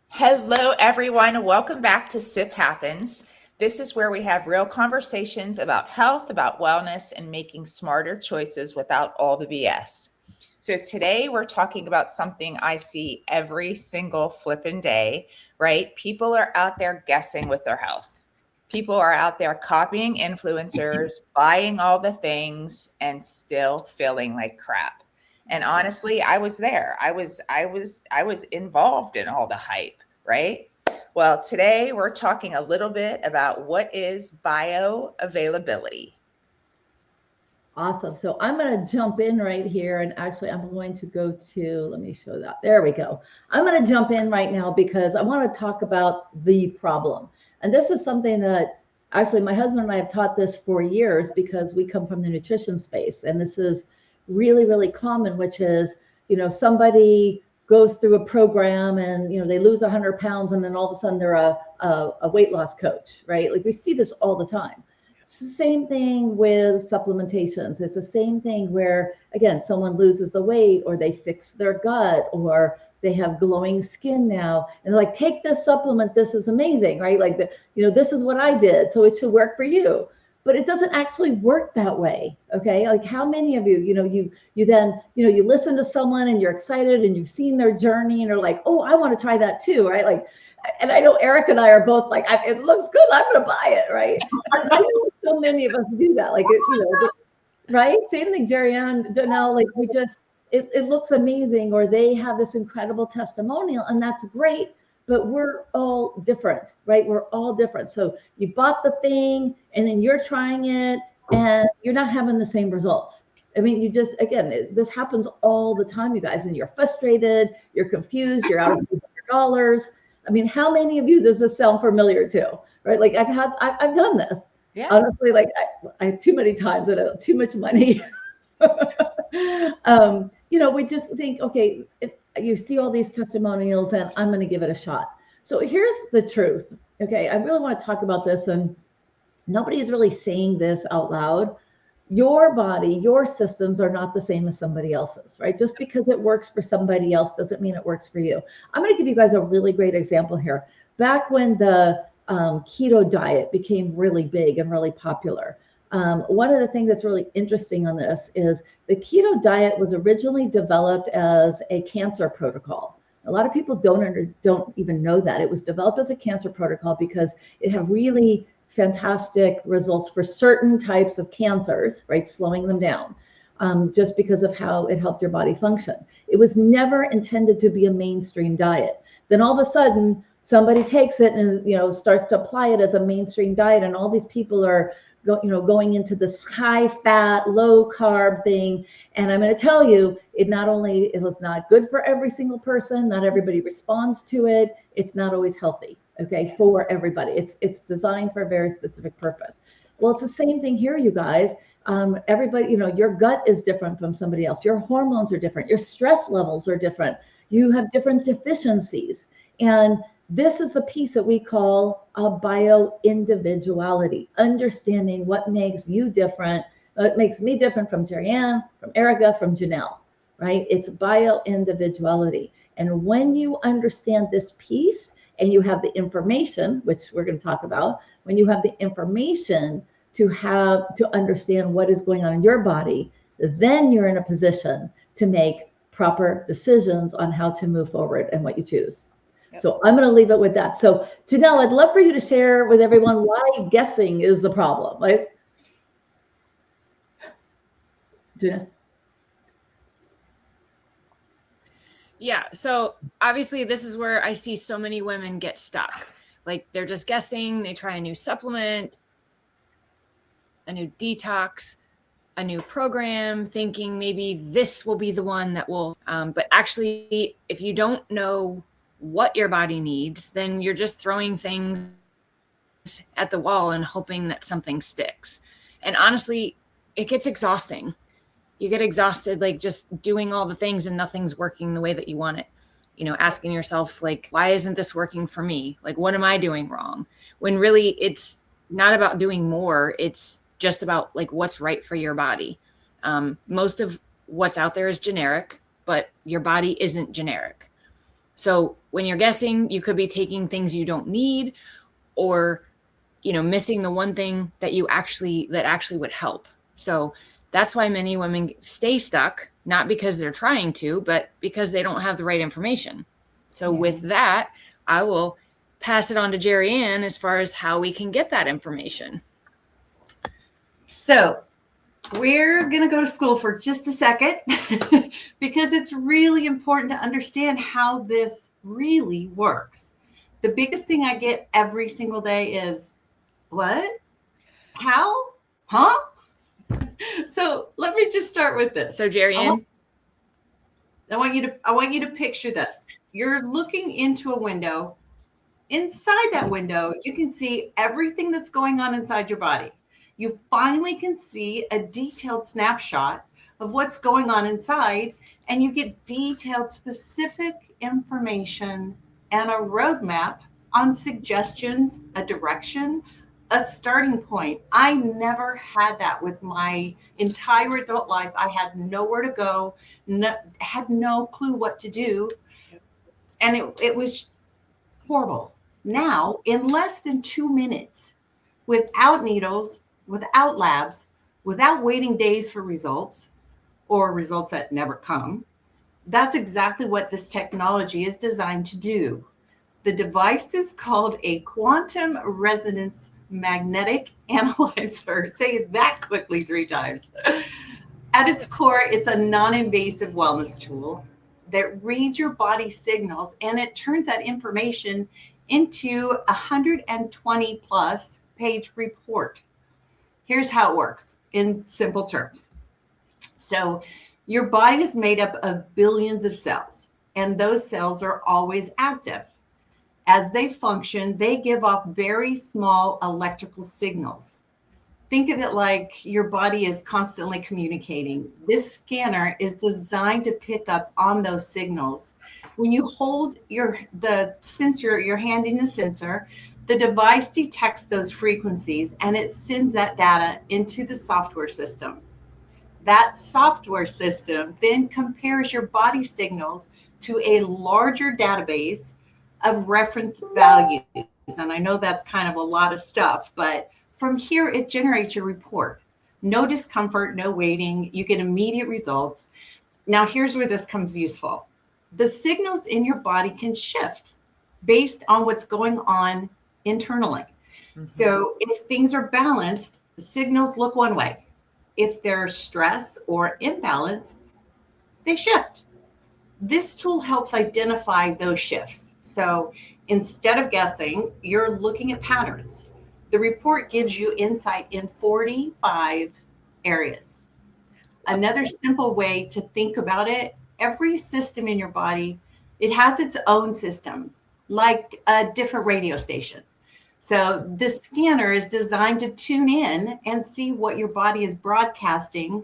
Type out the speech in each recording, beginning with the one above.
Hello, everyone. Welcome back to Sip Happens. This is where we have real conversations about health, about wellness, and making smarter choices without all the BS. So today we're talking about something I see every single flippin' day, right? People are out there guessing with their health. People are out there copying influencers, buying all the things, and still feeling like crap. And honestly, I was there. I was involved in all the hype, right? Well, today we're talking a little bit about what is bioavailability. Awesome. So I'm going to jump in right here. And actually, I'm going to go to, let me show that. There we go. I'm going to jump in right now because I want to talk about the problem. And this is something that actually my husband and I have taught this for years because we come from the nutrition space. And this is really, really common, which is, somebody goes through a program and, they lose 100 pounds and then all of a sudden they're a weight loss coach, right? Like we see this all the time. It's the same thing with supplementations. It's the same thing where, again, someone loses the weight or they fix their gut or they have glowing skin now. And they're like, take this supplement. This is amazing, right? Like, this is what I did. So it should work for you. But it doesn't actually work that way. Okay. Like how many of you, you then, you listen to someone and you're excited and you've seen their journey and are like, oh, I want to try that too. Right. Like, and I know Eric and I are both like, it looks good. I'm going to buy it. Right. And I know so many of us do that. Like, right. Same thing, Jerry-Ann, Janelle, like it looks amazing, or they have this incredible testimonial and that's great, but we're all different, right? We're all different. So you bought the thing and then you're trying it and you're not having the same results. I mean, again, this happens all the time, you guys, and you're frustrated, you're confused, you're out of $100. I mean, how many of you does this sound familiar to, right? Like I've done this. Yeah. Honestly, like I too many times and too much money. We just think, okay, you see all these testimonials and I'm going to give it a shot. So here's the truth. Okay. I really want to talk about this, and nobody's really saying this out loud. Your body, your systems are not the same as somebody else's, right? Just because it works for somebody else doesn't mean it works for you. I'm going to give you guys a really great example here. Back when the keto diet became really big and really popular, one of the things that's really interesting on this is the keto diet was originally developed as a cancer protocol. A lot of people don't even know that. It was developed as a cancer protocol because it had really fantastic results for certain types of cancers, right? Slowing them down, just because of how it helped your body function. It was never intended to be a mainstream diet. Then all of a sudden, somebody takes it and starts to apply it as a mainstream diet, and all these people are going into this high fat, low carb thing. And I'm going to tell you, it was not good for every single person. Not everybody responds to it. It's not always healthy. Okay. For everybody. It's designed for a very specific purpose. Well, it's the same thing here, you guys. Everybody, your gut is different from somebody else. Your hormones are different. Your stress levels are different. You have different deficiencies. And this is the piece that we call a bio-individuality, understanding what makes you different, what makes me different from Jerry-Ann, from Erica, from Janelle, right? It's bio-individuality. And when you understand this piece and you have the information, which we're going to talk about, when you have the information to understand what is going on in your body, then you're in a position to make proper decisions on how to move forward and what you choose. So I'm going to leave it with that. So Janelle, I'd love for you to share with everyone why guessing is the problem, right? Janelle? Yeah. So obviously this is where I see so many women get stuck. Like they're just guessing, they try a new supplement, a new detox, a new program, thinking maybe this will be the one that will, but actually if you don't know what your body needs, then you're just throwing things at the wall and hoping that something sticks. And honestly, it gets exhausting. You get exhausted, like just doing all the things and nothing's working the way that you want it. Asking yourself, like, why isn't this working for me? Like, what am I doing wrong? When really it's not about doing more. It's just about like what's right for your body. Most of what's out there is generic. but your body isn't generic. So when you're guessing, you could be taking things you don't need, or missing the one thing that actually would help. So that's why many women stay stuck, not because they're trying to, but because they don't have the right information. So with that, I will pass it on to Jerry Ann as far as how we can get that information. So we're going to go to school for just a second because it's really important to understand how this really works. The biggest thing I get every single day is, what? How? Huh? So let me just start with this. So Jerry Ann, I want you to picture this. You're looking into a window. Inside that window, you can see everything that's going on inside your body. You finally can see a detailed snapshot of what's going on inside, and you get detailed, specific information and a roadmap on suggestions, a direction, a starting point. I never had that with my entire adult life. I had nowhere to go, had no clue what to do. And it was horrible. Now, in less than 2 minutes, without needles, without labs, without waiting days for results or results that never come, that's exactly what this technology is designed to do. The device is called a quantum resonance magnetic analyzer. Say it that quickly 3 times. At its core, it's a non-invasive wellness tool that reads your body signals, and it turns that information into a 120 plus page report. Here's how it works in simple terms. So your body is made up of billions of cells, and those cells are always active. As they function, they give off very small electrical signals. Think of it like your body is constantly communicating. This scanner is designed to pick up on those signals. When you hold the sensor, your hand in the sensor, the device detects those frequencies and it sends that data into the software system. That software system then compares your body signals to a larger database of reference values. And I know that's kind of a lot of stuff, but from here, it generates your report. No discomfort, no waiting. You get immediate results. Now, here's where this comes useful. The signals in your body can shift based on what's going on internally. Mm-hmm. So if things are balanced, signals look one way. If there's stress or imbalance, they shift. This tool helps identify those shifts. So instead of guessing, you're looking at patterns. The report gives you insight in 45 areas. Another simple way to think about it, every system in your body, it has its own system, like a different radio station. So the scanner is designed to tune in and see what your body is broadcasting,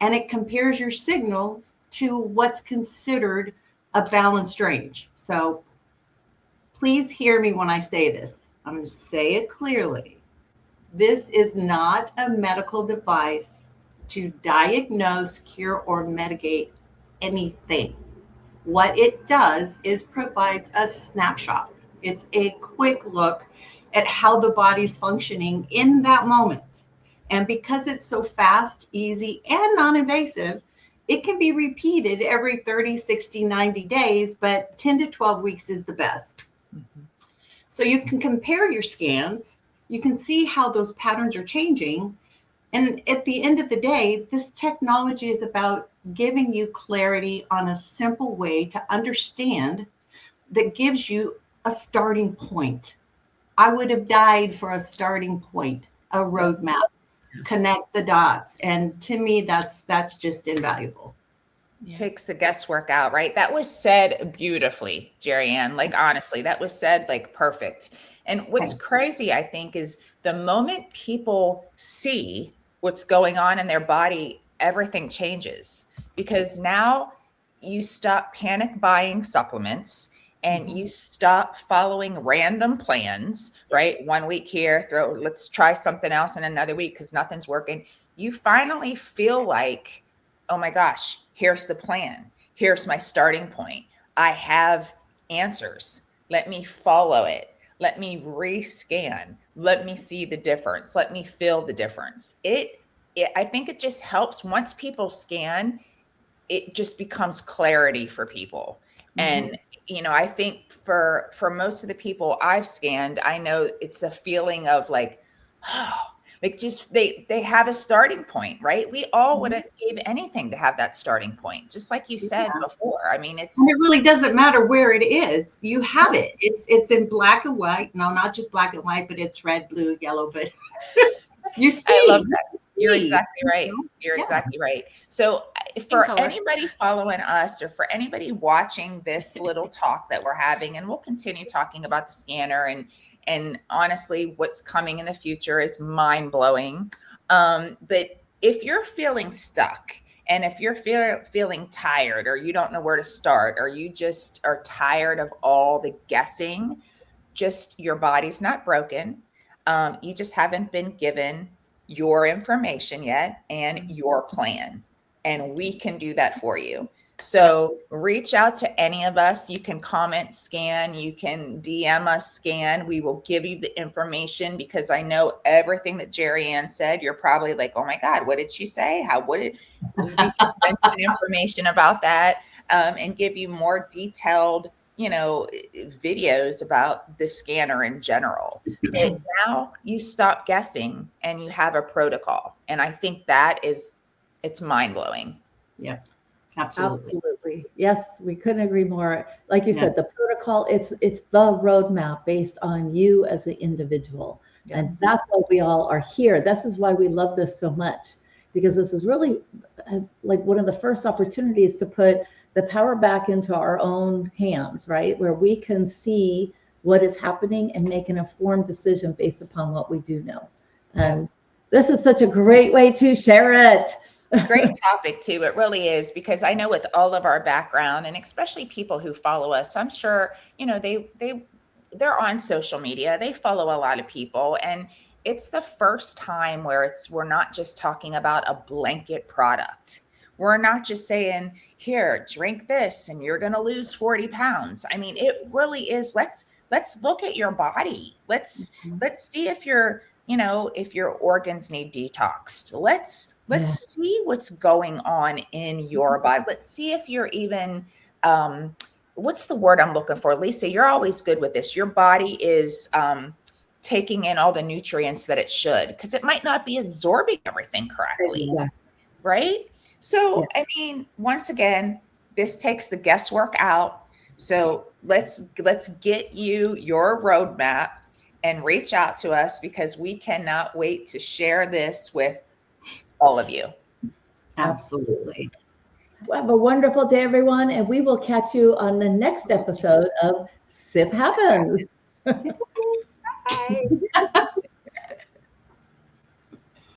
and it compares your signals to what's considered a balanced range. So please hear me when I say this. I'm going to say it clearly. This is not a medical device to diagnose, cure, or mitigate anything. What it does is provides a snapshot. It's a quick look at how the body's functioning in that moment. And because it's so fast, easy, and non-invasive, it can be repeated every 30, 60, 90 days, but 10 to 12 weeks is the best. Mm-hmm. So you can compare your scans. You can see how those patterns are changing. And at the end of the day, this technology is about giving you clarity on a simple way to understand that gives you a starting point. I would have died for a starting point, a roadmap, connect the dots. And to me, that's just invaluable. Yeah. Takes the guesswork out, right? That was said beautifully, Jerry Ann. Like, honestly, that was said like perfect. And what's crazy, I think, is the moment people see what's going on in their body, everything changes, because now you stop panic buying supplements and you stop following random plans, right? 1 week here, let's try something else in another week because nothing's working. You finally feel like, oh my gosh, here's the plan. Here's my starting point. I have answers. Let me follow it. Let me rescan. Let me see the difference. Let me feel the difference. I think it just helps once people scan, it just becomes clarity for people. And I think for most of the people I've scanned, I know it's a feeling of like, oh, like just they have a starting point, right? We all would have gave anything to have that starting point, just like you said before. I mean, and it really doesn't matter where it is. You have it. It's in black and white. No, not just black and white, but it's red, blue, yellow. But you see, I love that. You're exactly right. You're exactly right. So for anybody following us or for anybody watching this little talk that we're having, and we'll continue talking about the scanner, and honestly, what's coming in the future is mind blowing. But if you're feeling stuck, and if you're feeling tired, or you don't know where to start, or you just are tired of all the guessing, just your body's not broken. You just haven't been given your information yet and your plan. And we can do that for you. So reach out to any of us. You can comment, scan, you can DM us, scan. We will give you the information, because I know everything that Jerry Ann said, you're probably like, oh my God, what did she say? We can send you information about that, and give you more detailed videos about the scanner in general. But now you stop guessing and you have a protocol. And I think it's mind blowing. Yeah, absolutely. Yes, we couldn't agree more. Like you said, the protocol, it's the roadmap based on you as an individual. Yeah. And that's why we all are here. This is why we love this so much, because this is really like one of the first opportunities to put the power back into our own hands, right? Where we can see what is happening and make an informed decision based upon what we do know. And this is such a great way to share it. Great topic too. It really is, because I know with all of our background, and especially people who follow us, I'm sure, they're on social media, they follow a lot of people, and it's the first time where we're not just talking about a blanket product. We're not just saying, here, drink this and you're going to lose 40 pounds. I mean, it really is. Let's look at your body. Let's see if if your organs need detoxed. Let's see what's going on in your body. Let's see if you're even, what's the word I'm looking for? Lisa, you're always good with this. Your body is, taking in all the nutrients that it should, because it might not be absorbing everything correctly. Right? So, I mean, once again, this takes the guesswork out. So let's get you your roadmap and reach out to us, because we cannot wait to share this with all of you. Absolutely. Well, have a wonderful day, everyone. And we will catch you on the next episode of Sip Happens. Bye.